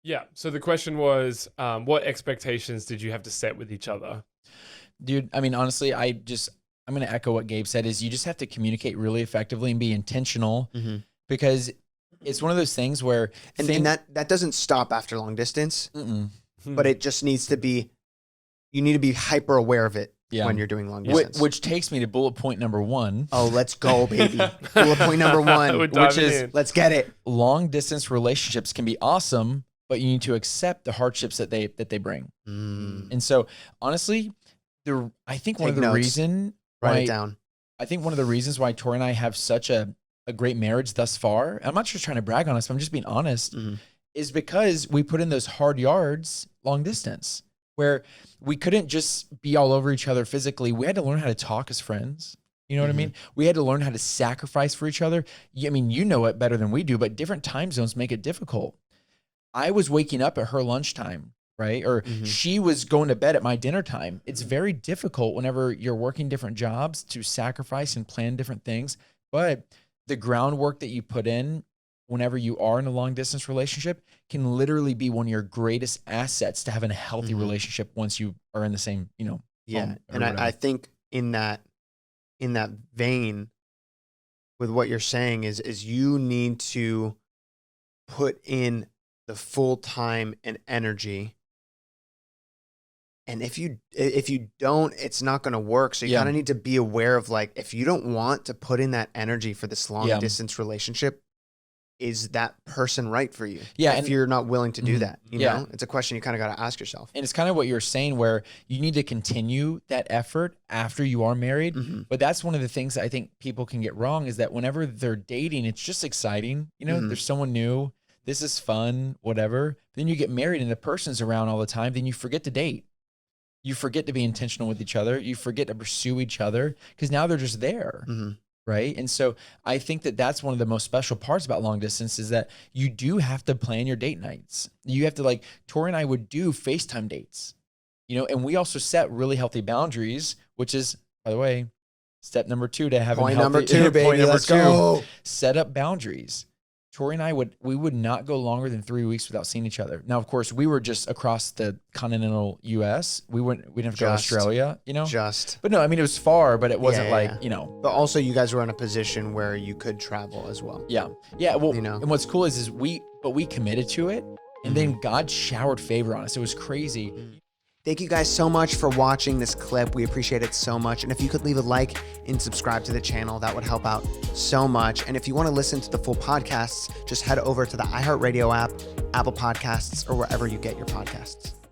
Yeah. So the question was, what expectations did you have to set with each other? Dude, I mean, honestly, I'm going to echo what Gabe said is you just have to communicate really effectively and be intentional because it's one of those things where. And that doesn't stop after long distance, but it just needs to be, you need to be hyper aware of it when you're doing long distance. Which takes me to bullet point number 1. Oh, let's go, baby. Bullet point number 1, which is, let's get it. Long distance relationships can be awesome, but you need to accept the hardships that they bring. And so honestly, I think one of the reasons Write it down. I think one of the reasons why Tori and I have such a great marriage thus far, I'm not just trying to brag on us, but I'm just being honest, is because we put in those hard yards long distance where we couldn't just be all over each other physically. We had to learn how to talk as friends. You know what I mean? We had to learn how to sacrifice for each other. I mean, you know it better than we do, but different time zones make it difficult. I was waking up at her lunchtime, right? Or she was going to bed at my dinner time. It's very difficult whenever you're working different jobs to sacrifice and plan different things. But the groundwork that you put in whenever you are in a long distance relationship can literally be one of your greatest assets to having a healthy relationship once you are in the same, home And I think in that vein with what you're saying is you need to put in the full time and energy. And if you don't, it's not going to work. So you kind of need to be aware of like, if you don't want to put in that energy for this long distance relationship, is that person right for you? Yeah. If you're not willing to do that, you know, it's a question you kind of got to ask yourself. And it's kind of what you're saying where you need to continue that effort after you are married. But that's one of the things that I think people can get wrong is that whenever they're dating, it's just exciting. There's someone new. This is fun, whatever. Then you get married and the person's around all the time. Then you forget to date. You forget to be intentional with each other. You forget to pursue each other because now they're just there. Right. And so I think that that's one of the most special parts about long distance is that you do have to plan your date nights. You have to Tori and I would do FaceTime dates, and we also set really healthy boundaries, which is, by the way, step number 2 to having point number 2, baby. Let's go. Set up boundaries. Tori and I would not go longer than 3 weeks without seeing each other. Now, of course, we were just across the continental U.S. We didn't have to go to Australia, But no, I mean, it was far, but it wasn't But also you guys were in a position where you could travel as well. Yeah. Yeah. Well, and what's cool is we committed to it and then God showered favor on us. It was crazy. Thank you guys so much for watching this clip. We appreciate it so much. And if you could leave a like and subscribe to the channel, that would help out so much. And if you want to listen to the full podcasts, just head over to the iHeartRadio app, Apple Podcasts, or wherever you get your podcasts.